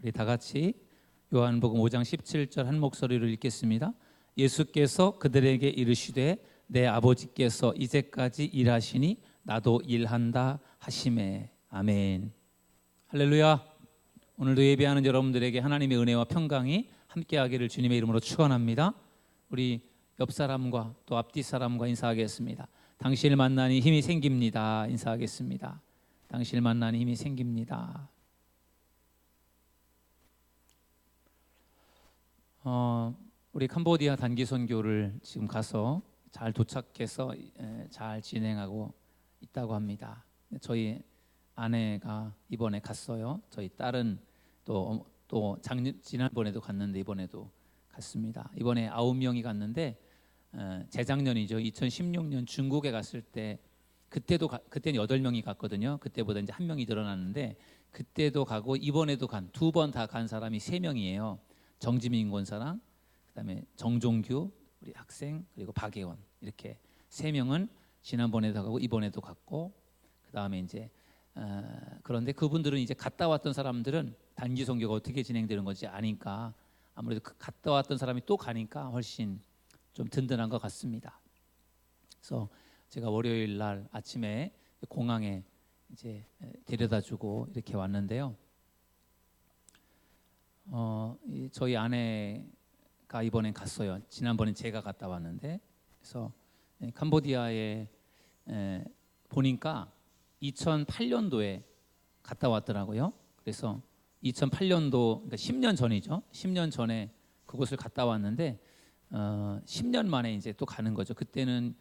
우리 다 같이 요한복음 5장 17절 한 목소리로 읽겠습니다. 예수께서 그들에게 이르시되 내 아버지께서 이제까지 일하시니 나도 일한다 하시매. 아멘. 할렐루야. 오늘도 예배하는 여러분들에게 하나님의 은혜와 평강이 함께하기를 주님의 이름으로 축원합니다. 우리 옆 사람과 또 앞뒤 사람과 인사하겠습니다. 당신을 만나니 힘이 생깁니다. 인사하겠습니다. 당신을 만나니 힘이 생깁니다. 우리 캄보디아 단기 선교를 지금 가서 잘 도착해서 잘 진행하고 있다고 합니다. 저희 아내가 이번에 갔어요. 저희 딸은 또 지난번에도 갔는데 이번에도 갔습니다. 이번에 9명이 갔는데 재작년이죠. 2016년 중국에 갔을 때 그때는 8명이 갔거든요. 그때보다 이제 1명이 늘어났는데 그때도 가고 이번에도 두 번 다 간 사람이 3명이에요. 정지민 권사랑 그다음에 정종규 우리 학생 그리고 박예원 이렇게 3명은 지난번에도 가고 이번에도 갔고 그다음에 이제 그런데 그분들은 이제 갔다 왔던 사람들은 단기 선교가 어떻게 진행되는 건지 아니까 아무래도 갔다 왔던 사람이 또 가니까 훨씬 좀 든든한 것 같습니다. 그래서 제가 월요일 날 아침에 공항에 이제 데려다주고 이렇게 왔는데요. 저희 아내가 이번엔 갔어요. 지난번엔 제가 갔다 왔는데 그래서 캄보디아에 보니까 2008년도에 갔다 왔더라고요. 그래서 2008년도 그러니까 10년 전이죠. 10년 전에 그곳을 갔다 왔는데 10년 만에 이제 또 가는 거죠. 그때는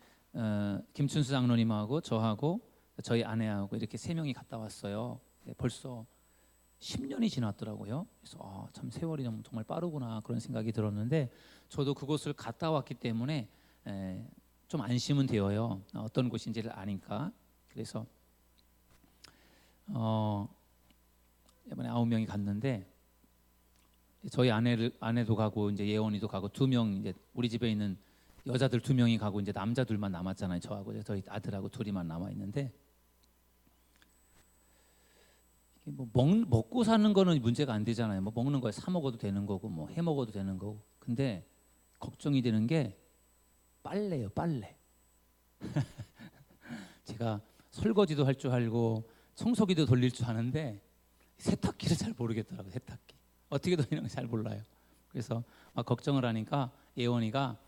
김춘수 장로님하고 저하고 저희 아내하고 이렇게 3명이 갔다 왔어요. 벌써 10년이 지났더라고요. 그래서 참 세월이 정말 빠르구나 그런 생각이 들었는데 저도 그곳을 갔다 왔기 때문에 좀 안심은 되어요. 어떤 곳인지를 아니까. 그래서 이번에 9명이 갔는데 저희 아내도 가고 이제 예원이도 가고 2명 이제 우리 집에 있는 여자들 2명이 가고 이제 남자 둘만 남았잖아요. 저하고 저희 아들하고 둘이만 남아 있는데 뭐 먹고 사는 거는 문제가 안 되잖아요. 뭐 먹는 거에 사 먹어도 되는 거고 뭐 해 먹어도 되는 거고. 근데 걱정이 되는 게 빨래요, 빨래. 제가 설거지도 할 줄 알고 청소기도 돌릴 줄 아는데 세탁기를 잘 모르겠더라고요. 세탁기 어떻게 돌리는 거 잘 몰라요. 그래서 막 걱정을 하니까 예원이가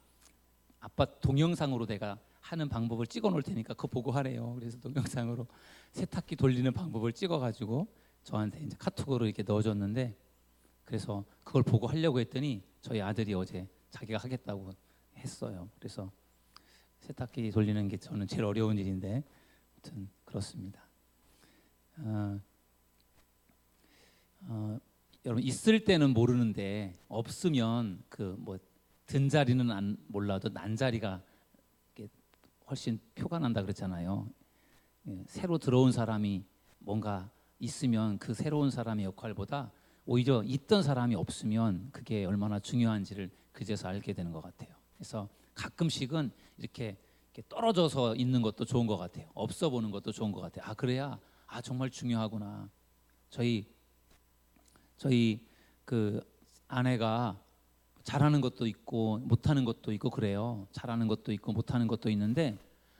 아빠 동영상으로 내가 하는 방법을 찍어 놓을 테니까 그거 보고 하래요. 그래서 동영상으로 세탁기 돌리는 방법을 찍어가지고 저한테 이제 카톡으로 이렇게 넣어줬는데 그래서 그걸 보고 하려고 했더니 저희 아들이 어제 자기가 하겠다고 했어요. 그래서 세탁기 돌리는 게 저는 제일 어려운 일인데 아무튼 그렇습니다. 여러분 있을 때는 모르는데 없으면 그 뭐 든 자리는 몰라도 난 자리가 훨씬 표가 난다 그랬잖아요. 새로 들어온 사람이 뭔가 있으면 그 새로운 사람의 역할보다 오히려 있던 사람이 없으면 그게 얼마나 중요한지를 그제서 알게 되는 것 같아요. 그래서 가끔씩은 이렇게 떨어져서 있는 것도 좋은 것 같아요. 없어 보는 것도 좋은 것 같아요. 그래야 정말 중요하구나. 저희 그 아내가 잘하는 것도 있고 못하는 것도 있고 그래요. 잘하는 것도 있고 못하는 것도 있는데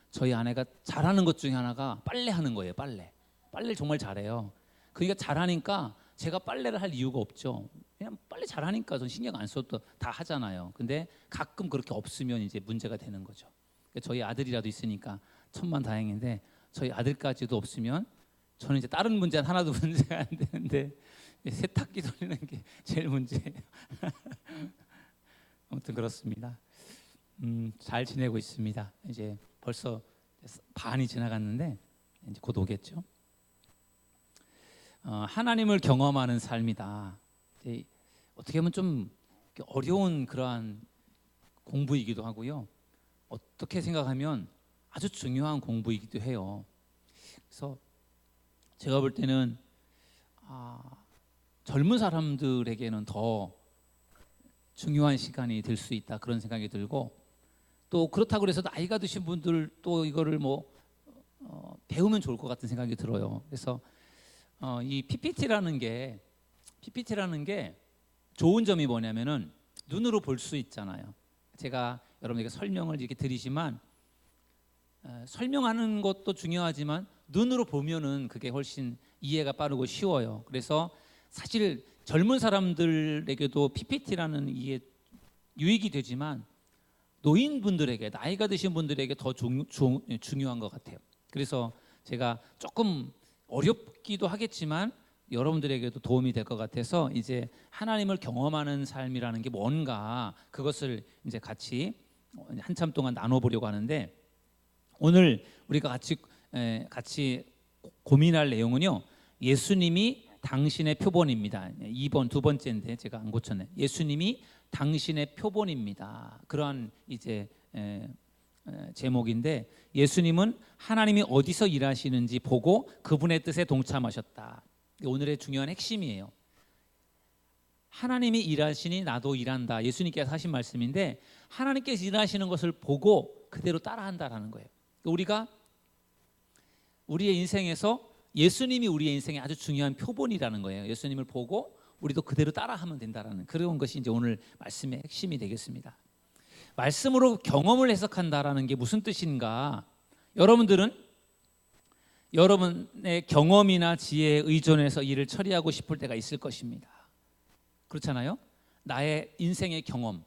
저희 아내가 잘하는 것 중에 하나가 빨래하는 거예요. 빨래를 정말 잘해요. 그러니까 잘하니까 제가 빨래를 할 이유가 없죠. 그냥 빨래 잘하니까 전 신경 안 써도 다 하잖아요. 근데 가끔 그렇게 없으면 이제 문제가 되는 거죠. 그러니까 저희 아들이라도 있으니까 천만다행인데 저희 아들까지도 없으면 저는 이제 다른 문제는 하나도 문제가 안 되는데 세탁기 돌리는 게 제일 문제예요. 아무튼 그렇습니다. 잘 지내고 있습니다. 이제 벌써 반이 지나갔는데 이제 곧 오겠죠. 하나님을 경험하는 삶이다. 어떻게 보면 좀 어려운 그러한 공부이기도 하고요. 어떻게 생각하면 아주 중요한 공부이기도 해요. 그래서 제가 볼 때는 젊은 사람들에게는 더 중요한 시간이 될 수 있다 그런 생각이 들고 또 그렇다고 해서 나이가 드신 분들 또 이거를 뭐 배우면 좋을 것 같은 생각이 들어요. 그래서 이 PPT라는 게 PPT라는 게 좋은 점이 뭐냐면은 눈으로 볼 수 있잖아요. 제가 여러분에게 설명을 이렇게 드리지만 설명하는 것도 중요하지만 눈으로 보면은 그게 훨씬 이해가 빠르고 쉬워요. 그래서 사실 젊은 사람들에게도 PPT라는 이게 유익이 되지만 노인분들에게, 나이가 드신 분들에게 더 중요한 것 같아요. 그래서 제가 조금 어렵기도 하겠지만 여러분들에게도 도움이 될 것 같아서 이제 하나님을 경험하는 삶이라는 게 뭔가 그것을 이제 같이 한참 동안 나눠보려고 하는데, 오늘 우리가 같이 고민할 내용은요, 예수님이 당신의 표본입니다. 2번 두 번째인데 제가 안 고쳤네. 예수님이 당신의 표본입니다. 그러한 이제 제목인데, 예수님은 하나님이 어디서 일하시는지 보고 그분의 뜻에 동참하셨다. 오늘의 중요한 핵심이에요. 하나님이 일하시니 나도 일한다. 예수님께서 하신 말씀인데, 하나님께서 일하시는 것을 보고 그대로 따라한다라는 거예요. 우리가 우리의 인생에서 예수님이 우리의 인생에 아주 중요한 표본이라는 거예요. 예수님을 보고 우리도 그대로 따라하면 된다라는 그런 것이 이제 오늘 말씀의 핵심이 되겠습니다. 말씀으로 경험을 해석한다라는 게 무슨 뜻인가? 여러분들은 여러분의 경험이나 지혜에 의존해서 일을 처리하고 싶을 때가 있을 것입니다. 그렇잖아요? 나의 인생의 경험,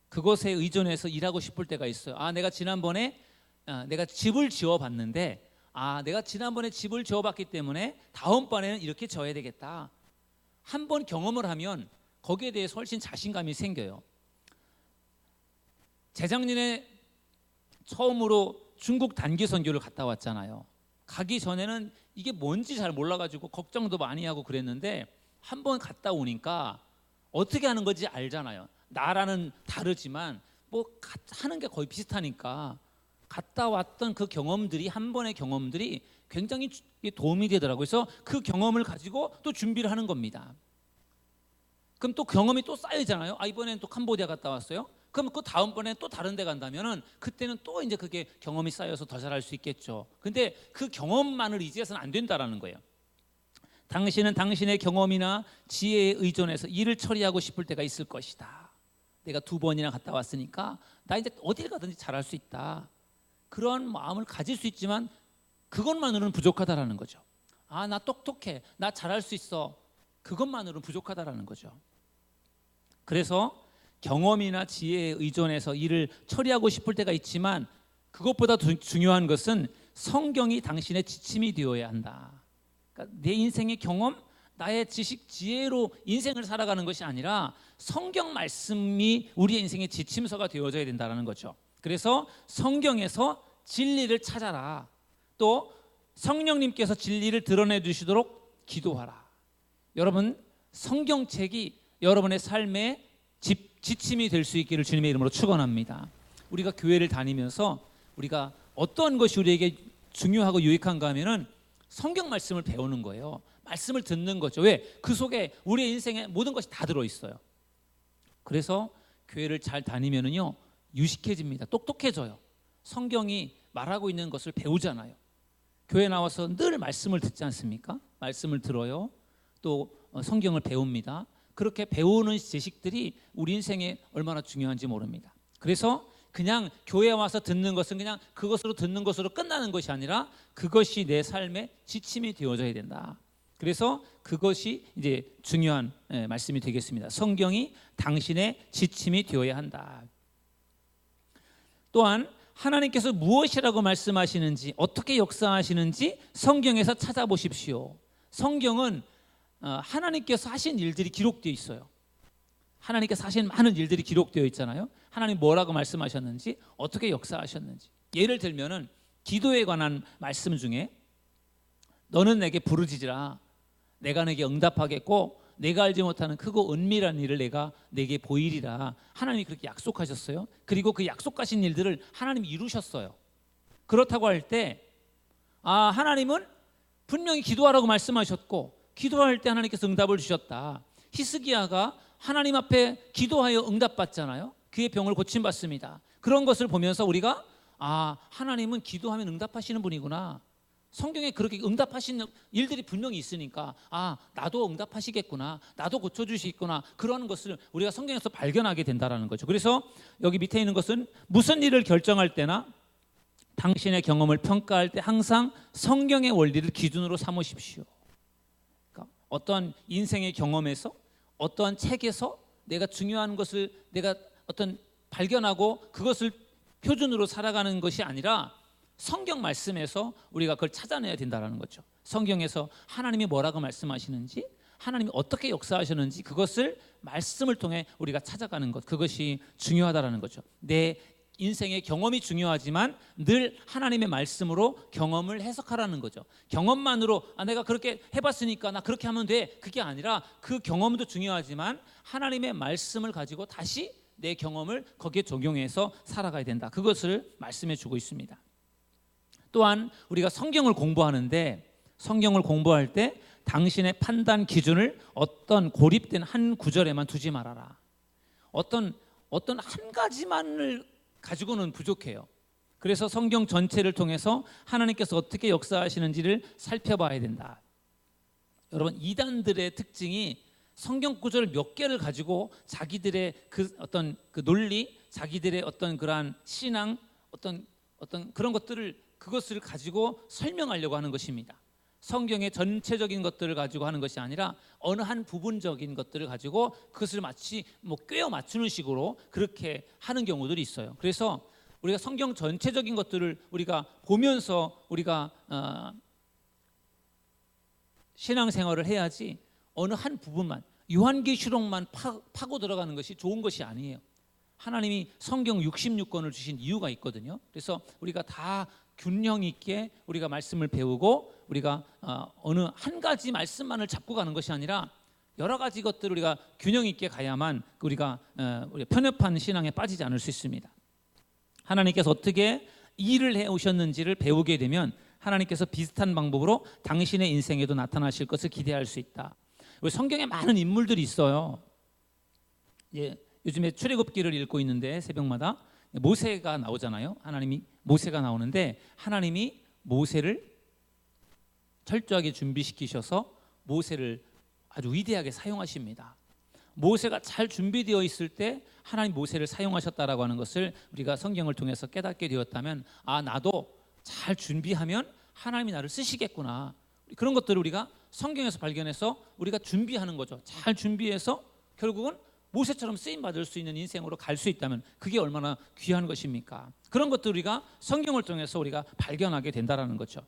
그것에 의존해서 일하고 싶을 때가 있어요. 내가 지난번에 내가 집을 지어봤는데 내가 지난번에 집을 지어봤기 때문에 다음번에는 이렇게 지어야 되겠다. 한 번 경험을 하면 거기에 대해서 훨씬 자신감이 생겨요. 재작년에 처음으로 중국 단기 선교를 갔다 왔잖아요. 가기 전에는 이게 뭔지 잘 몰라가지고 걱정도 많이 하고 그랬는데, 한 번 갔다 오니까 어떻게 하는 건지 알잖아요. 나라는 다르지만 뭐 하는 게 거의 비슷하니까 갔다 왔던 그 경험들이, 한 번의 경험들이 굉장히 도움이 되더라고요. 그래서 그 경험을 가지고 또 준비를 하는 겁니다. 그럼 또 경험이 또 쌓이잖아요. 이번에는 또 캄보디아 갔다 왔어요. 그럼 그 다음번에 또 다른 데 간다면은 그때는 또 이제 그게 경험이 쌓여서 더 잘할 수 있겠죠. 근데 그 경험만을 의지해서는 안 된다라는 거예요. 당신은 당신의 경험이나 지혜에 의존해서 일을 처리하고 싶을 때가 있을 것이다. 내가 2번이나 갔다 왔으니까 나 이제 어딜 가든지 잘할 수 있다. 그런 마음을 가질 수 있지만 그것만으로는 부족하다라는 거죠. 나 똑똑해, 나 잘할 수 있어. 그것만으로는 부족하다라는 거죠. 그래서 경험이나 지혜에 의존해서 일을 처리하고 싶을 때가 있지만, 그것보다 중요한 것은 성경이 당신의 지침이 되어야 한다. 그러니까 내 인생의 경험, 나의 지식, 지혜로 인생을 살아가는 것이 아니라 성경 말씀이 우리의 인생의 지침서가 되어져야 된다는 거죠. 그래서 성경에서 진리를 찾아라. 또 성령님께서 진리를 드러내 주시도록 기도하라. 여러분, 성경책이 여러분의 삶의 지침이 될 수 있기를 주님의 이름으로 축원합니다. 우리가 교회를 다니면서 우리가 어떤 것이 우리에게 중요하고 유익한가 하면은 성경 말씀을 배우는 거예요. 말씀을 듣는 거죠. 왜? 그 속에 우리의 인생의 모든 것이 다 들어있어요. 그래서 교회를 잘 다니면은요, 유식해집니다. 똑똑해져요. 성경이 말하고 있는 것을 배우잖아요. 교회 나와서 늘 말씀을 듣지 않습니까? 말씀을 들어요. 또 성경을 배웁니다. 그렇게 배우는 지식들이 우리 인생에 얼마나 중요한지 모릅니다. 그래서 그냥 교회에 와서 듣는 것은 그냥 그것으로 듣는 것으로 끝나는 것이 아니라 그것이 내 삶의 지침이 되어져야 된다. 그래서 그것이 이제 중요한 말씀이 되겠습니다. 성경이 당신의 지침이 되어야 한다. 또한 하나님께서 무엇이라고 말씀하시는지, 어떻게 역사하시는지 성경에서 찾아보십시오. 성경은 하나님께서 하신 일들이 기록되어 있어요. 하나님께서 하신 많은 일들이 기록되어 있잖아요. 하나님 뭐라고 말씀하셨는지, 어떻게 역사하셨는지. 예를 들면은 기도에 관한 말씀 중에 너는 내게 부르짖으라, 내가 내게 응답하겠고 내가 알지 못하는 크고 은밀한 일을 내가 내게 보이리라. 하나님이 그렇게 약속하셨어요. 그리고 그 약속하신 일들을 하나님이 이루셨어요. 그렇다고 할 때 하나님은 분명히 기도하라고 말씀하셨고 기도할 때 하나님께서 응답을 주셨다. 히스기야가 하나님 앞에 기도하여 응답받잖아요. 그의 병을 고침받습니다. 그런 것을 보면서 우리가 하나님은 기도하면 응답하시는 분이구나. 성경에 그렇게 응답하시는 일들이 분명히 있으니까 나도 응답하시겠구나, 나도 고쳐주시겠구나, 그런 것을 우리가 성경에서 발견하게 된다는 거죠. 그래서 여기 밑에 있는 것은 무슨 일을 결정할 때나 당신의 경험을 평가할 때 항상 성경의 원리를 기준으로 삼으십시오. 그러니까 어떤 인생의 경험에서, 어떠한 책에서 내가 중요한 것을 내가 어떤 발견하고 그것을 표준으로 살아가는 것이 아니라 성경 말씀에서 우리가 그걸 찾아내야 된다는 거죠. 성경에서 하나님이 뭐라고 말씀하시는지, 하나님이 어떻게 역사하셨는지 그것을 말씀을 통해 우리가 찾아가는 것, 그것이 중요하다는 거죠. 내 인생의 경험이 중요하지만 늘 하나님의 말씀으로 경험을 해석하라는 거죠. 경험만으로 내가 그렇게 해봤으니까 나 그렇게 하면 돼, 그게 아니라 그 경험도 중요하지만 하나님의 말씀을 가지고 다시 내 경험을 거기에 적용해서 살아가야 된다. 그것을 말씀해 주고 있습니다. 또한 우리가 성경을 공부하는데, 성경을 공부할 때 당신의 판단 기준을 어떤 고립된 한 구절에만 두지 말아라. 어떤 한 가지만을 가지고는 부족해요. 그래서 성경 전체를 통해서 하나님께서 어떻게 역사하시는지를 살펴봐야 된다. 여러분, 이단들의 특징이 성경 구절 몇 개를 가지고 자기들의 그 어떤 그 논리, 자기들의 어떤 그러한 신앙, 어떤 그런 그것을 가지고 설명하려고 하는 것입니다. 성경의 전체적인 것들을 가지고 하는 것이 아니라 어느 한 부분적인 것들을 가지고 그것을 마치 꿰어 맞추는 식으로 그렇게 하는 경우들이 있어요. 그래서 우리가 성경 전체적인 것들을 우리가 보면서 우리가 신앙생활을 해야지 어느 한 부분만, 요한계시록만 파고 들어가는 것이 좋은 것이 아니에요. 하나님이 성경 66권을 주신 이유가 있거든요. 그래서 우리가 다 균형 있게 우리가 말씀을 배우고 우리가 어느 한 가지 말씀만을 잡고 가는 것이 아니라 여러 가지 것들을 우리가 균형 있게 가야만 우리가 편협한 신앙에 빠지지 않을 수 있습니다. 하나님께서 어떻게 일을 해오셨는지를 배우게 되면 하나님께서 비슷한 방법으로 당신의 인생에도 나타나실 것을 기대할 수 있다. 성경에 많은 인물들이 있어요. 요즘에 출애굽기를 읽고 있는데 새벽마다 모세가 나오잖아요. 하나님이 모세가 나오는데 하나님이 모세를 철저하게 준비시키셔서 모세를 아주 위대하게 사용하십니다. 모세가 잘 준비되어 있을 때 하나님 모세를 사용하셨다라고 하는 것을 우리가 성경을 통해서 깨닫게 되었다면 나도 잘 준비하면 하나님이 나를 쓰시겠구나. 그런 것들을 우리가 성경에서 발견해서 우리가 준비하는 거죠. 잘 준비해서 결국은 모세처럼 쓰임받을 수 있는 인생으로 갈 수 있다면 그게 얼마나 귀한 것입니까? 그런 것들 우리가 성경을 통해서 우리가 발견하게 된다는 거죠.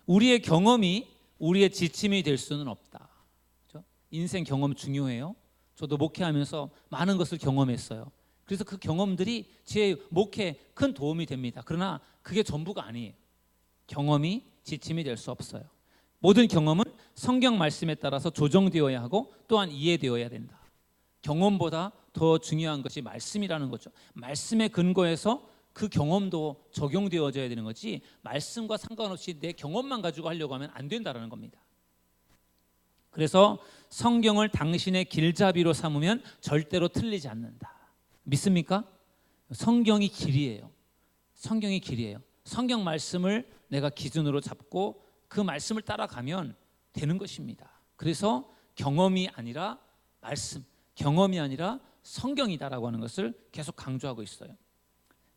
우리의 경험이 우리의 지침이 될 수는 없다. 그렇죠? 인생 경험 중요해요. 저도 목회하면서 많은 것을 경험했어요. 그래서 그 경험들이 제 목회에 큰 도움이 됩니다. 그러나 그게 전부가 아니에요. 경험이 지침이 될 수 없어요. 모든 경험은 성경 말씀에 따라서 조정되어야 하고 또한 이해되어야 된다. 경험보다 더 중요한 것이 말씀이라는 거죠. 말씀에 근거해서 그 경험도 적용되어져야 되는 거지 말씀과 상관없이 내 경험만 가지고 하려고 하면 안 된다는 겁니다. 그래서 성경을 당신의 길잡이로 삼으면 절대로 틀리지 않는다. 믿습니까? 성경이 길이에요. 성경이 길이에요. 성경 말씀을 내가 기준으로 잡고 그 말씀을 따라가면 되는 것입니다. 그래서 경험이 아니라 말씀, 경험이 아니라 성경이다라고 하는 것을 계속 강조하고 있어요.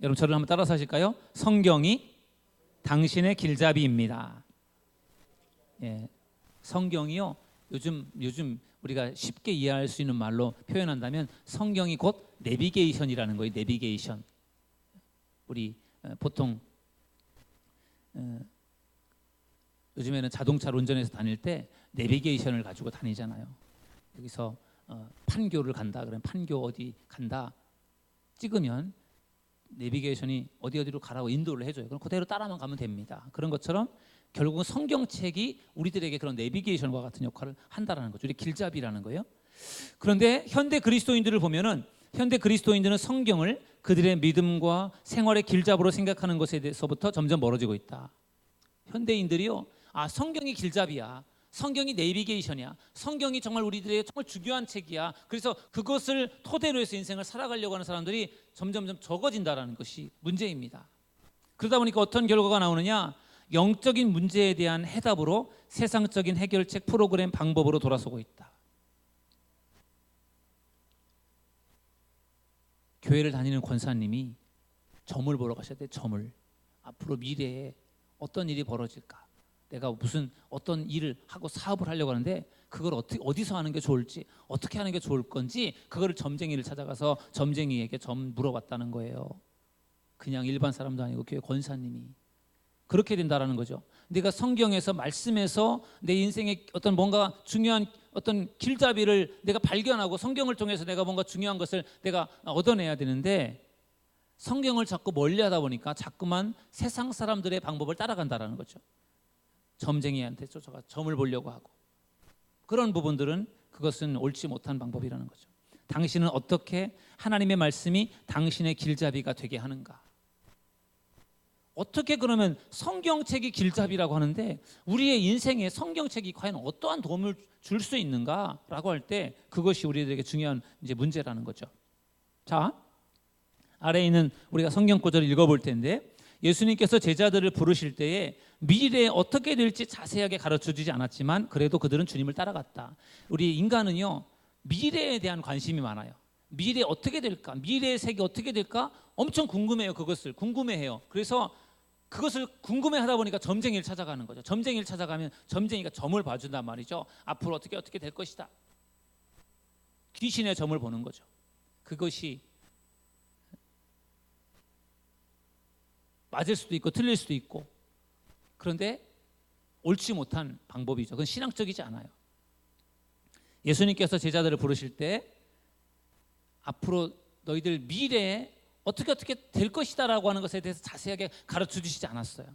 여러분 저를 한번 따라서 하실까요? 성경이 당신의 길잡이입니다. 성경이요. 요즘 우리가 쉽게 이해할 수 있는 말로 표현한다면 성경이 곧 내비게이션이라는 거예요. 내비게이션. 우리 보통 요즘에는 자동차를 운전해서 다닐 때 내비게이션을 가지고 다니잖아요. 여기서 판교를 간다 그러면 판교 어디 간다 찍으면 내비게이션이 어디로 가라고 인도를 해줘요. 그럼 그대로 따라만 가면 됩니다. 그런 것처럼 결국은 성경책이 우리들에게 그런 내비게이션과 같은 역할을 한다라는 거죠. 우리 길잡이라는 거예요. 그런데 현대 그리스도인들을 보면은 현대 그리스도인들은 성경을 그들의 믿음과 생활의 길잡이로 생각하는 것에 대해서부터 점점 멀어지고 있다. 현대인들이요, 성경이 길잡이야, 성경이 내비게이션이야, 성경이 정말 우리들에게 정말 중요한 책이야. 그래서 그것을 토대로 해서 인생을 살아가려고 하는 사람들이 점점 적어진다라는 것이 문제입니다. 그러다 보니까 어떤 결과가 나오느냐? 영적인 문제에 대한 해답으로 세상적인 해결책, 프로그램, 방법으로 돌아서고 있다. 교회를 다니는 권사님이 점을 보러 가셔야 돼. 점을. 앞으로 미래에 어떤 일이 벌어질까, 내가 무슨 어떤 일을 하고 사업을 하려고 하는데 그걸 어디서 하는 게 좋을지, 어떻게 하는 게 좋을 건지, 그거를 점쟁이를 찾아가서 점쟁이에게 점 물어봤다는 거예요. 그냥 일반 사람도 아니고 교회 권사님이. 그렇게 된다라는 거죠. 내가 성경에서, 말씀에서 내 인생의 어떤 뭔가 중요한 어떤 길잡이를 내가 발견하고 성경을 통해서 내가 뭔가 중요한 것을 내가 얻어내야 되는데, 성경을 자꾸 멀리하다 보니까 자꾸만 세상 사람들의 방법을 따라간다라는 거죠. 점쟁이한테 쫓아가 점을 보려고 하고, 그런 부분들은 그것은 옳지 못한 방법이라는 거죠. 당신은 어떻게 하나님의 말씀이 당신의 길잡이가 되게 하는가? 어떻게 그러면 성경책이 길잡이라고 하는데 우리의 인생에 성경책이 과연 어떠한 도움을 줄 수 있는가라고 할 때 그것이 우리들에게 중요한 이제 문제라는 거죠. 자, 아래에 있는 우리가 성경 구절을 읽어볼 텐데, 예수님께서 제자들을 부르실 때에 미래에 어떻게 될지 자세하게 가르쳐주지 않았지만 그래도 그들은 주님을 따라갔다. 우리 인간은요, 미래에 대한 관심이 많아요. 미래 어떻게 될까? 미래의 세계 어떻게 될까? 엄청 궁금해요. 그것을 궁금해해요. 그래서 그것을 궁금해하다 보니까 점쟁이를 찾아가는 거죠. 점쟁이를 찾아가면 점쟁이가 점을 봐준단 말이죠. 앞으로 어떻게 될 것이다. 귀신의 점을 보는 거죠. 그것이 맞을 수도 있고 틀릴 수도 있고, 그런데 옳지 못한 방법이죠. 그건 신앙적이지 않아요. 예수님께서 제자들을 부르실 때 앞으로 너희들 미래에 어떻게 될 것이다 라고 하는 것에 대해서 자세하게 가르쳐 주시지 않았어요.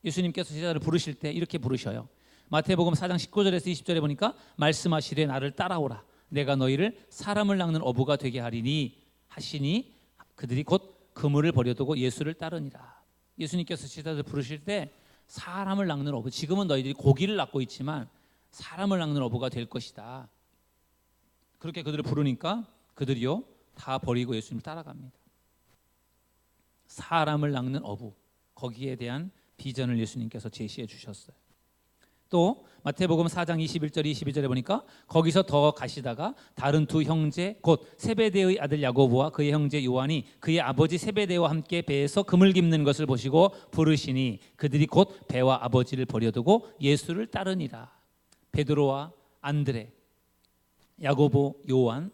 예수님께서 제자들을 부르실 때 이렇게 부르셔요. 마태복음 4장 19절에서 20절에 보니까 말씀하시되 나를 따라오라, 내가 너희를 사람을 낚는 어부가 되게 하리니 하시니 그들이 곧 그물을 버려두고 예수를 따르니라. 예수님께서 제자들을 부르실 때 사람을 낚는 어부, 지금은 너희들이 고기를 낚고 있지만 사람을 낚는 어부가 될 것이다. 그렇게 그들을 부르니까 그들이요 다 버리고 예수님을 따라갑니다. 사람을 낚는 어부, 거기에 대한 비전을 예수님께서 제시해 주셨어요. 또 마태복음 4장 21절 22절에 보니까 거기서 더 가시다가 다른 두 형제 곧 세베대의 아들 야고보와 그의 형제 요한이 그의 아버지 세베대와 함께 배에서 금을 깁는 것을 보시고 부르시니 그들이 곧 배와 아버지를 버려두고 예수를 따르니라. 베드로와 안드레, 야고보, 요한,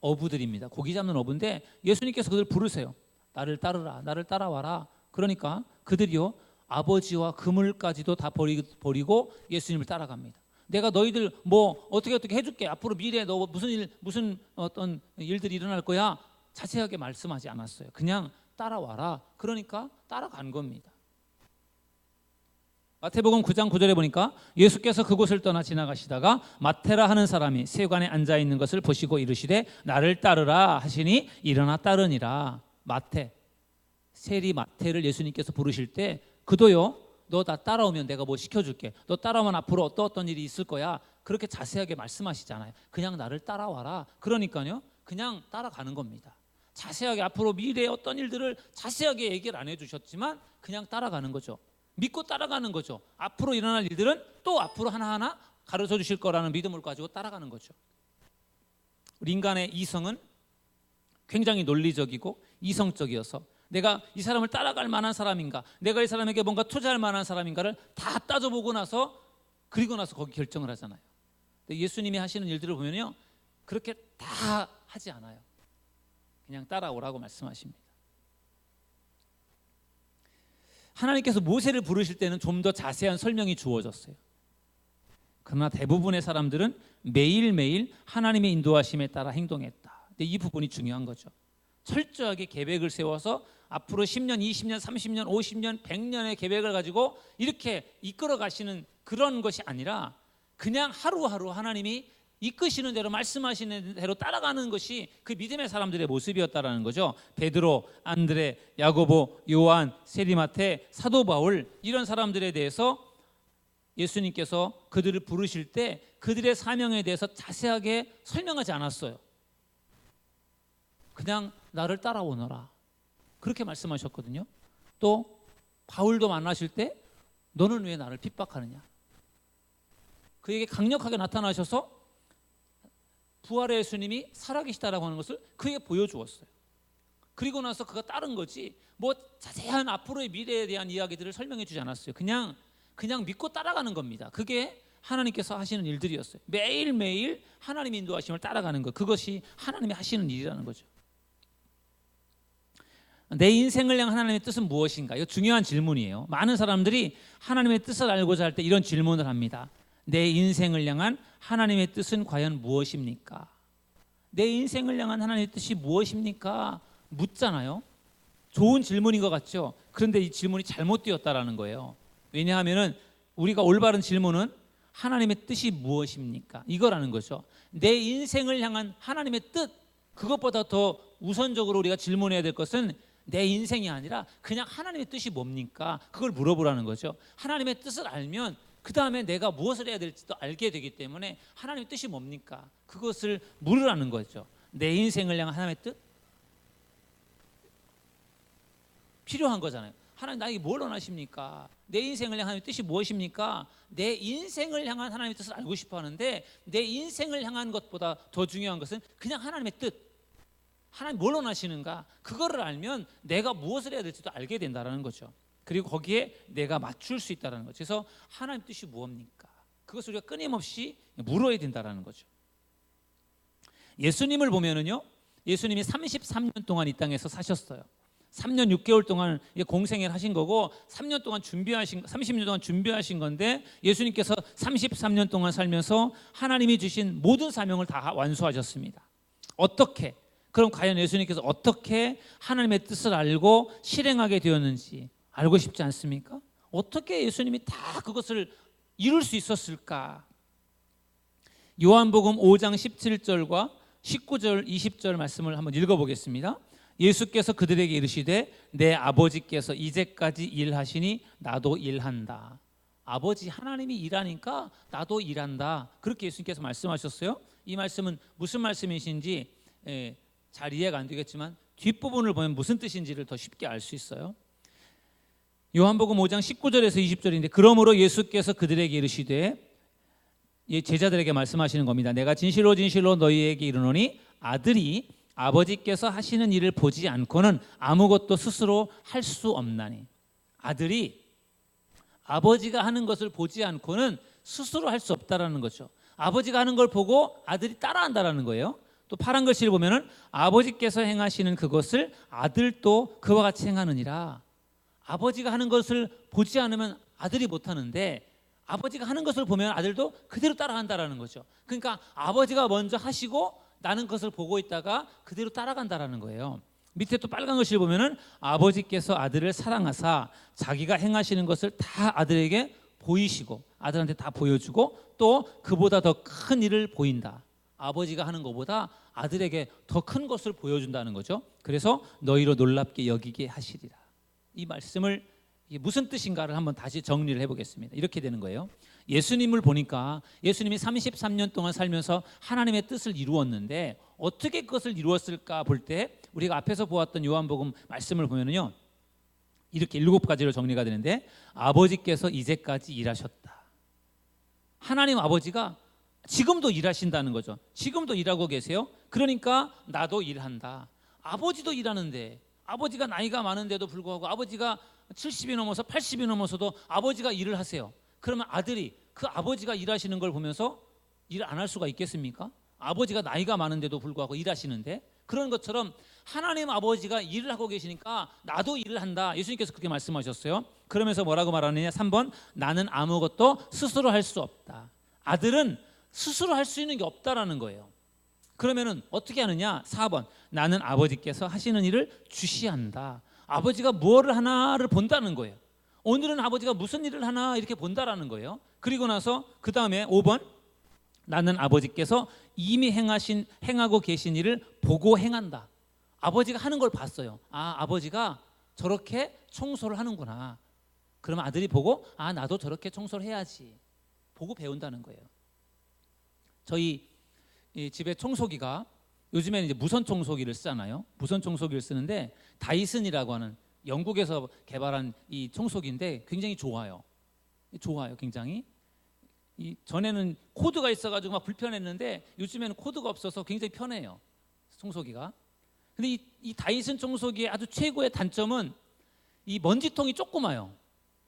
어부들입니다. 고기 잡는 어부인데 예수님께서 그들을 부르세요. 나를 따르라, 나를 따라와라. 그러니까 그들이요 아버지와 그물까지도 다 버리고 예수님을 따라갑니다. 내가 너희들 뭐 어떻게 해줄게, 앞으로 미래에 너 무슨 어떤 일들이 일어날 거야, 자세하게 말씀하지 않았어요. 그냥 따라와라. 그러니까 따라간 겁니다. 마태복음 9장 9절에 보니까 예수께서 그곳을 떠나 지나가시다가 마테라 하는 사람이 세관에 앉아 있는 것을 보시고 이르시되 나를 따르라 하시니 일어나 따르니라. 마태, 세리 마태를 예수님께서 부르실 때 그도요 너 나 따라오면 내가 뭐 시켜줄게, 너 따라오면 앞으로 어떤 일이 있을 거야, 그렇게 자세하게 말씀하시잖아요. 그냥 나를 따라와라. 그러니까요 그냥 따라가는 겁니다. 자세하게 앞으로 미래의 어떤 일들을 자세하게 얘기를 안 해주셨지만 그냥 따라가는 거죠. 믿고 따라가는 거죠. 앞으로 일어날 일들은 또 앞으로 하나하나 가르쳐 주실 거라는 믿음을 가지고 따라가는 거죠. 우리 인간의 이성은 굉장히 논리적이고 이성적이어서 내가 이 사람을 따라갈 만한 사람인가, 내가 이 사람에게 뭔가 투자할 만한 사람인가를 다 따져보고 나서 그리고 나서 거기 결정을 하잖아요. 근데 예수님이 하시는 일들을 보면요 그렇게 다 하지 않아요. 그냥 따라오라고 말씀하십니다. 하나님께서 모세를 부르실 때는 좀 더 자세한 설명이 주어졌어요. 그러나 대부분의 사람들은 매일매일 하나님의 인도하심에 따라 행동했다. 근데 이 부분이 중요한 거죠. 철저하게 계획을 세워서 앞으로 10년, 20년, 30년, 50년, 100년의 계획을 가지고 이렇게 이끌어 가시는 그런 것이 아니라 그냥 하루하루 하나님이 이끄시는 대로 말씀하시는 대로 따라가는 것이 그 믿음의 사람들의 모습이었다라는 거죠. 베드로, 안드레, 야고보, 요한, 세리마테, 사도 바울, 이런 사람들에 대해서 예수님께서 그들을 부르실 때 그들의 사명에 대해서 자세하게 설명하지 않았어요. 그냥 나를 따라오너라, 그렇게 말씀하셨거든요. 또 바울도 만나실 때 너는 왜 나를 핍박하느냐? 그에게 강력하게 나타나셔서 부활의 예수님이 살아계시다라고 하는 것을 그에게 보여주었어요. 그리고 나서 그가 따른 거지 뭐 자세한 앞으로의 미래에 대한 이야기들을 설명해 주지 않았어요. 그냥 믿고 따라가는 겁니다. 그게 하나님께서 하시는 일들이었어요. 매일매일 하나님의 인도하심을 따라가는 것, 그것이 하나님이 하시는 일이라는 거죠. 내 인생을 향한 하나님의 뜻은 무엇인가? 이거 중요한 질문이에요. 많은 사람들이 하나님의 뜻을 알고자 할 때 이런 질문을 합니다. 내 인생을 향한 하나님의 뜻은 과연 무엇입니까? 내 인생을 향한 하나님의 뜻이 무엇입니까? 묻잖아요. 좋은 질문인 것 같죠? 그런데 이 질문이 잘못되었다라는 거예요. 왜냐하면 우리가 올바른 질문은 하나님의 뜻이 무엇입니까? 이거라는 거죠. 내 인생을 향한 하나님의 뜻, 그것보다 더 우선적으로 우리가 질문해야 될 것은 내 인생이 아니라 그냥 하나님의 뜻이 뭡니까? 그걸 물어보라는 거죠. 하나님의 뜻을 알면 그 다음에 내가 무엇을 해야 될지도 알게 되기 때문에 하나님의 뜻이 뭡니까? 그것을 물으라는 거죠. 내 인생을 향한 하나님의 뜻? 필요한 거잖아요. 하나님 나에게 뭘 원하십니까? 내 인생을 향한 하나님의 뜻이 무엇입니까? 내 인생을 향한 하나님의 뜻을 알고 싶어 하는데 내 인생을 향한 것보다 더 중요한 것은 그냥 하나님의 뜻. 하나님 뭘 원하시는가? 그거를 알면 내가 무엇을 해야 될지도 알게 된다는 거죠. 그리고 거기에 내가 맞출 수 있다는 거죠. 그래서 하나님 뜻이 무엇입니까? 그것을 우리가 끊임없이 물어야 된다는 거죠. 예수님을 보면은요, 예수님이 33년 동안 이 땅에서 사셨어요. 3년 6개월 동안 공생애를 하신 거고 30년 동안 준비하신 건데 예수님께서 33년 동안 살면서 하나님이 주신 모든 사명을 다 완수하셨습니다. 어떻게? 그럼 과연 예수님께서 어떻게 하나님의 뜻을 알고 실행하게 되었는지 알고 싶지 않습니까? 어떻게 예수님이 다 그것을 이룰 수 있었을까? 요한복음 5장 17절과 19절 20절 말씀을 한번 읽어보겠습니다. 예수께서 그들에게 이르시되 내 아버지께서 이제까지 일하시니 나도 일한다. 아버지 하나님이 일하니까 나도 일한다. 그렇게 예수님께서 말씀하셨어요. 이 말씀은 무슨 말씀이신지 잘 이해가 안 되겠지만 뒷부분을 보면 무슨 뜻인지를 더 쉽게 알 수 있어요. 요한복음 5장 19절에서 20절인데 그러므로 예수께서 그들에게 이르시되 제자들에게 말씀하시는 겁니다. 내가 진실로 진실로 너희에게 이르노니 아들이 아버지께서 하시는 일을 보지 않고는 아무것도 스스로 할 수 없나니. 아들이 아버지가 하는 것을 보지 않고는 스스로 할 수 없다라는 거죠. 아버지가 하는 걸 보고 아들이 따라한다라는 거예요. 또 파란 글씨를 보면은 아버지께서 행하시는 그것을 아들도 그와 같이 행하느니라. 아버지가 하는 것을 보지 않으면 아들이 못하는데 아버지가 하는 것을 보면 아들도 그대로 따라한다라는 거죠. 그러니까 아버지가 먼저 하시고 나는 그것을 보고 있다가 그대로 따라간다라는 거예요. 밑에 또 빨간 글씨를 보면은 아버지께서 아들을 사랑하사 자기가 행하시는 것을 다 아들에게 보이시고 아들한테 다 보여주고 또 그보다 더 큰 일을 보인다. 아버지가 하는 것보다 아들에게 더 큰 것을 보여준다는 거죠. 그래서 너희로 놀랍게 여기게 하시리라. 이 말씀을 이게 무슨 뜻인가를 한번 다시 정리를 해보겠습니다. 이렇게 되는 거예요. 예수님을 보니까 예수님이 33년 동안 살면서 하나님의 뜻을 이루었는데 어떻게 그것을 이루었을까 볼 때 우리가 앞에서 보았던 요한복음 말씀을 보면요, 이렇게 7가지로 정리가 되는데 아버지께서 이제까지 일하셨다. 하나님 아버지가 지금도 일하신다는 거죠. 지금도 일하고 계세요. 그러니까 나도 일한다. 아버지도 일하는데 아버지가 나이가 많은데도 불구하고 아버지가 70이 넘어서 80이 넘어서도 아버지가 일을 하세요. 그러면 아들이 그 아버지가 일하시는 걸 보면서 일을 안 할 수가 있겠습니까? 아버지가 나이가 많은데도 불구하고 일하시는데 그런 것처럼 하나님 아버지가 일을 하고 계시니까 나도 일을 한다. 예수님께서 그렇게 말씀하셨어요. 그러면서 뭐라고 말하느냐? 3번 나는 아무것도 스스로 할 수 없다. 아들은 스스로 할 수 있는 게 없다라는 거예요. 그러면은 어떻게 하느냐? 4번 나는 아버지께서 하시는 일을 주시한다. 아버지가 무엇을 하나를 본다는 거예요. 오늘은 아버지가 무슨 일을 하나 이렇게 본다라는 거예요. 그리고 나서 그 다음에 5번 나는 아버지께서 이미 행하고 계신 일을 보고 행한다. 아버지가 하는 걸 봤어요. 아, 아버지가 저렇게 청소를 하는구나. 그러면 아들이 보고 아, 나도 저렇게 청소를 해야지. 보고 배운다는 거예요. 저희 집에 청소기가 요즘에는 이제 무선 청소기를 쓰잖아요. 무선 청소기를 쓰는데 다이슨이라고 하는 영국에서 개발한 이 청소기인데 굉장히 좋아요. 좋아요. 굉장히. 이 전에는 코드가 있어가지고 막 불편했는데 요즘에는 코드가 없어서 굉장히 편해요. 청소기가. 근데 이 다이슨 청소기의 아주 최고의 단점은 이 먼지통이 조그마요.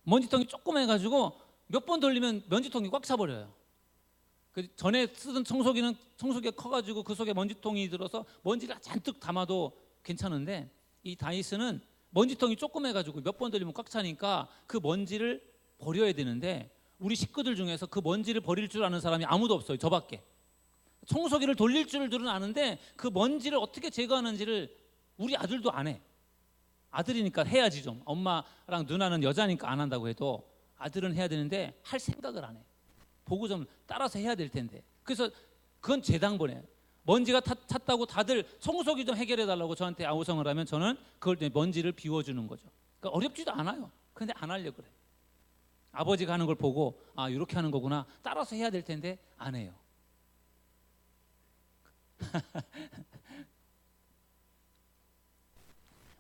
먼지통이 조그매가지고 몇 번 돌리면 먼지통이 꽉 차버려요. 그 전에 쓰던 청소기는 청소기가 커가지고 그 속에 먼지통이 들어서 먼지를 잔뜩 담아도 괜찮은데 이 다이슨은 먼지통이 조그매가지고 몇 번 돌리면 꽉 차니까 그 먼지를 버려야 되는데 우리 식구들 중에서 그 먼지를 버릴 줄 아는 사람이 아무도 없어요. 저밖에. 청소기를 돌릴 줄은 아는데 그 먼지를 어떻게 제거하는지를 우리 아들도 안 해. 아들이니까 해야지 좀. 엄마랑 누나는 여자니까 안 한다고 해도 아들은 해야 되는데 할 생각을 안 해. 보고 좀 따라서 해야 될 텐데. 그래서 그건 제 당번에 먼지가 찼다고 다들 청소기 좀 해결해 달라고 저한테 아우성을 하면 저는 그걸 먼지를 비워주는 거죠. 그러니까 어렵지도 않아요. 근데 안 하려고 그래. 아버지가 하는 걸 보고 아 이렇게 하는 거구나 따라서 해야 될 텐데 안 해요.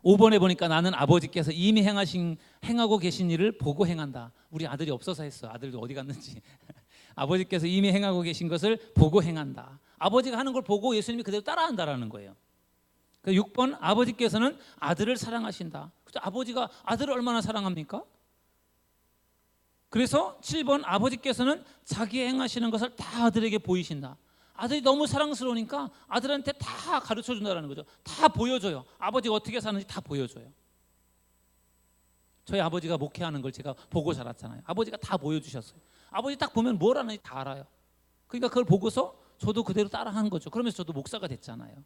5번에 보니까 나는 아버지께서 이미 행하고 계신 일을 보고 행한다. 우리 아들이 없어서 했어. 아들도 어디 갔는지. 아버지께서 이미 행하고 계신 것을 보고 행한다. 아버지가 하는 걸 보고 예수님이 그대로 따라한다라는 거예요. 6번 아버지께서는 아들을 사랑하신다. 아버지가 아들을 얼마나 사랑합니까? 그래서 7번 아버지께서는 자기 행하시는 것을 다 아들에게 보이신다. 아들이 너무 사랑스러우니까 아들한테 다 가르쳐 준다는 거죠. 다 보여줘요. 아버지가 어떻게 사는지 다 보여줘요. 저희 아버지가 목회하는 걸 제가 보고 자랐잖아요. 아버지가 다 보여주셨어요. 아버지 딱 보면 뭘 하는지 다 알아요. 그러니까 그걸 보고서 저도 그대로 따라하는 거죠. 그러면서 저도 목사가 됐잖아요.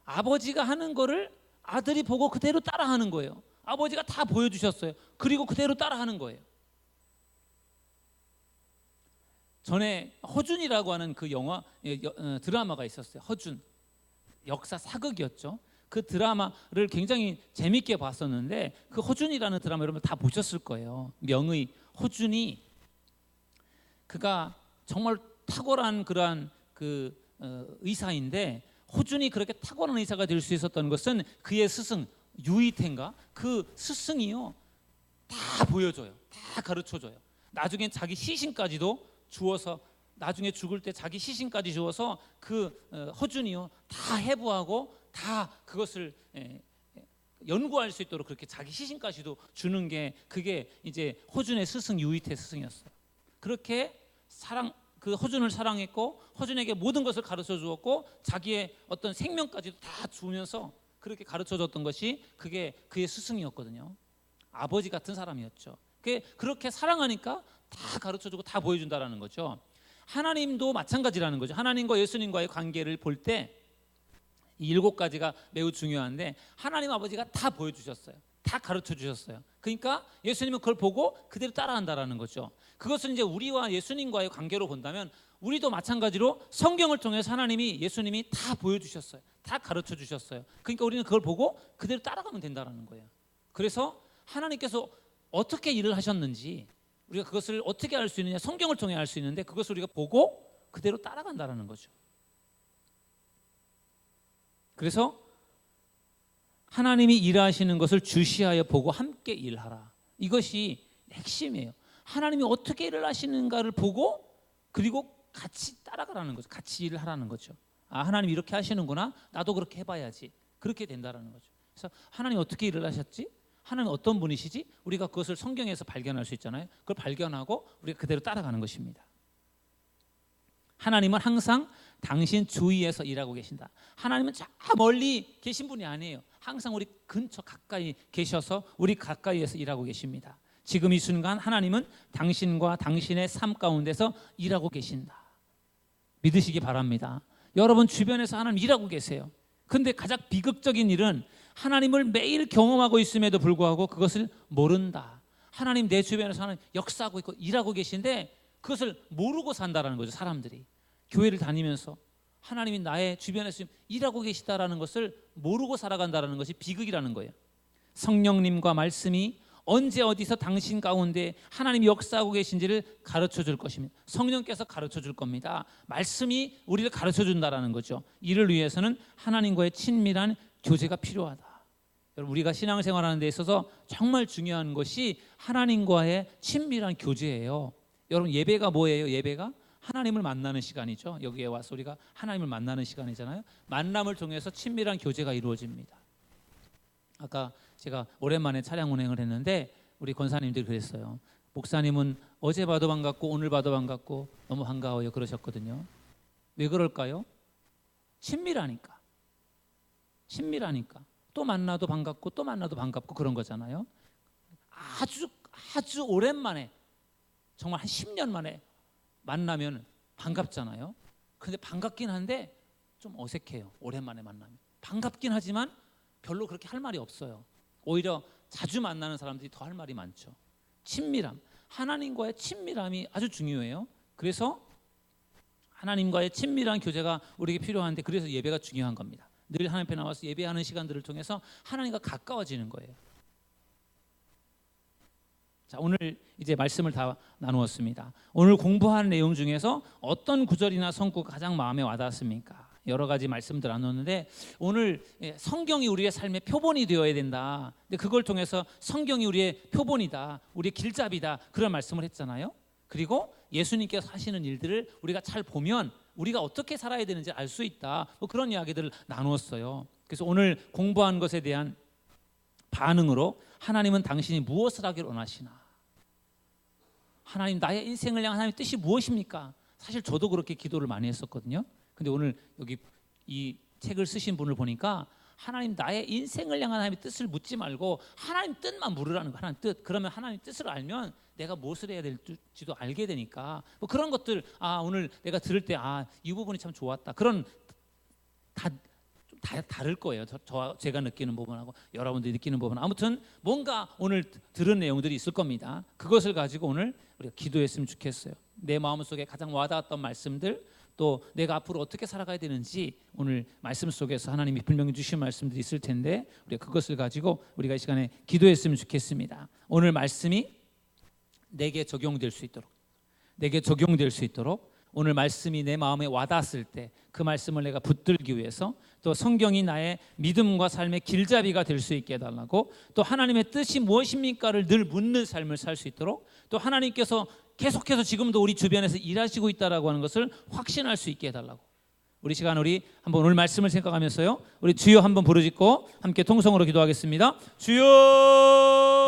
아버지가 하는 거를 아들이 보고 그대로 따라하는 거예요. 아버지가 다 보여주셨어요. 그리고 그대로 따라하는 거예요. 전에 허준이라고 하는 그 영화 드라마가 있었어요. 허준 역사 사극이었죠. 그 드라마를 굉장히 재밌게 봤었는데 그 허준이라는 드라마 여러분 다 보셨을 거예요. 명의 허준이 그가 정말 탁월한 그러한 의사인데 허준이 그렇게 탁월한 의사가 될 수 있었던 것은 그의 스승 유이태인가 그 스승이요 다 보여줘요. 다 가르쳐줘요. 나중엔 자기 시신까지도 주어서 나중에 죽을 때 자기 시신까지 주어서 그 허준이요 다 해부하고 다 그것을 연구할 수 있도록 그렇게 자기 시신까지도 주는 게 그게 이제 허준의 스승 유이태 스승이었어요. 그렇게 그 허준을 사랑했고 허준에게 모든 것을 가르쳐 주었고 자기의 어떤 생명까지도 다 주면서 그렇게 가르쳐 줬던 것이 그게 그의 스승이었거든요. 아버지 같은 사람이었죠. 그렇게 사랑하니까 다 가르쳐주고 다 보여준다라는 거죠. 하나님도 마찬가지라는 거죠. 하나님과 예수님과의 관계를 볼 때 이 7가지가 매우 중요한데 하나님 아버지가 다 보여주셨어요. 다 가르쳐주셨어요. 그러니까 예수님은 그걸 보고 그대로 따라한다라는 거죠. 그것을 이제 우리와 예수님과의 관계로 본다면 우리도 마찬가지로 성경을 통해서 하나님이 예수님이 다 보여주셨어요. 다 가르쳐주셨어요. 그러니까 우리는 그걸 보고 그대로 따라가면 된다라는 거예요. 그래서 하나님께서 어떻게 일을 하셨는지 우리가 그것을 어떻게 알 수 있느냐 성경을 통해 알 수 있는데 그것을 우리가 보고 그대로 따라간다는 거죠. 그래서 하나님이 일하시는 것을 주시하여 보고 함께 일하라. 이것이 핵심이에요. 하나님이 어떻게 일을 하시는가를 보고 그리고 같이 따라가라는 거죠. 같이 일을 하라는 거죠. 아 하나님 이렇게 하시는구나. 나도 그렇게 해봐야지. 그렇게 된다는 거죠. 그래서 하나님 어떻게 일을 하셨지? 하나님 어떤 분이시지? 우리가 그것을 성경에서 발견할 수 있잖아요. 그걸 발견하고 우리가 그대로 따라가는 것입니다. 하나님은 항상 당신 주위에서 일하고 계신다. 하나님은 저 멀리 계신 분이 아니에요. 항상 우리 근처 가까이 계셔서 우리 가까이에서 일하고 계십니다. 지금 이 순간 하나님은 당신과 당신의 삶 가운데서 일하고 계신다. 믿으시기 바랍니다. 여러분 주변에서 하나님 일하고 계세요. 근데 가장 비극적인 일은 하나님을 매일 경험하고 있음에도 불구하고 그것을 모른다. 하나님 내 주변에서 하나님 역사하고 있고 일하고 계신데 그것을 모르고 산다라는 거죠. 사람들이 교회를 다니면서 하나님이 나의 주변에서 일하고 계시다라는 것을 모르고 살아간다라는 것이 비극이라는 거예요. 성령님과 말씀이 언제 어디서 당신 가운데 하나님이 역사하고 계신지를 가르쳐 줄 것입니다. 성령께서 가르쳐 줄 겁니다. 말씀이 우리를 가르쳐 준다라는 거죠. 이를 위해서는 하나님과의 친밀한 교제가 필요하다. 여러분, 우리가 신앙생활하는 데 있어서 정말 중요한 것이 하나님과의 친밀한 교제예요. 여러분, 예배가 뭐예요? 예배가 하나님을 만나는 시간이죠. 여기에 와서 우리가 하나님을 만나는 시간이잖아요. 만남을 통해서 친밀한 교제가 이루어집니다. 아까 제가 오랜만에 차량 운행을 했는데 우리 권사님들이 그랬어요. 목사님은 어제 봐도 반갑고 오늘 봐도 반갑고 너무 반가워요 그러셨거든요. 왜 그럴까요? 친밀하니까. 또 만나도 반갑고 또 만나도 반갑고 그런 거잖아요. 아주 오랜만에, 정말 한 10년 만에 만나면 반갑잖아요. 근데 반갑긴 한데 좀 어색해요. 오랜만에 만나면 반갑긴 하지만 별로 그렇게 할 말이 없어요. 오히려 자주 만나는 사람들이 더 할 말이 많죠. 친밀함, 하나님과의 친밀함이 아주 중요해요. 그래서 하나님과의 친밀한 교제가 우리에게 필요한데, 그래서 예배가 중요한 겁니다. 늘 하나님 앞에 나와서 예배하는 시간들을 통해서 하나님과 가까워지는 거예요. 자, 오늘 이제 말씀을 다 나누었습니다. 오늘 공부한 내용 중에서 어떤 구절이나 성구가 가장 마음에 와닿았습니까? 여러 가지 말씀들 나눴는데, 오늘 성경이 우리의 삶의 표본이 되어야 된다. 근데 그걸 통해서 성경이 우리의 표본이다, 우리의 길잡이다, 그런 말씀을 했잖아요. 그리고 예수님께서 하시는 일들을 우리가 잘 보면 우리가 어떻게 살아야 되는지 알 수 있다, 뭐 그런 이야기들을 나누었어요. 그래서 오늘 공부한 것에 대한 반응으로, 하나님은 당신이 무엇을 하기를 원하시나? 하나님, 나의 인생을 향한 하나님의 뜻이 무엇입니까? 사실 저도 그렇게 기도를 많이 했었거든요. 근데 오늘 여기 이 책을 쓰신 분을 보니까 하나님, 나의 인생을 향한 하나님의 뜻을 묻지 말고 하나님 뜻만 물으라는 거. 하나님 뜻. 그러면 하나님 뜻을 알면 내가 무엇을 해야 될지도 알게 되니까, 뭐 그런 것들, 오늘 내가 들을 때 이 부분이 참 좋았다, 그런 다 다를 거예요. 제가 느끼는 부분하고 여러분들이 느끼는 부분, 아무튼 뭔가 오늘 들은 내용들이 있을 겁니다. 그것을 가지고 오늘 우리가 기도했으면 좋겠어요. 내 마음속에 가장 와닿았던 말씀들, 또 내가 앞으로 어떻게 살아가야 되는지 오늘 말씀 속에서 하나님이 분명히 주신 말씀들이 있을 텐데, 우리가 그것을 가지고 우리가 이 시간에 기도했으면 좋겠습니다. 오늘 말씀이 내게 적용될 수 있도록 오늘 말씀이 내 마음에 와닿았을 때 그 말씀을 내가 붙들기 위해서, 또 성경이 나의 믿음과 삶의 길잡이가 될 수 있게 해달라고, 또 하나님의 뜻이 무엇입니까를 늘 묻는 삶을 살 수 있도록, 또 하나님께서 계속해서 지금도 우리 주변에서 일하시고 있다라고 하는 것을 확신할 수 있게 해달라고. 우리 시간, 우리 한번 오늘 말씀을 생각하면서요, 우리 주여 한번 부르짖고 함께 통성으로 기도하겠습니다. 주여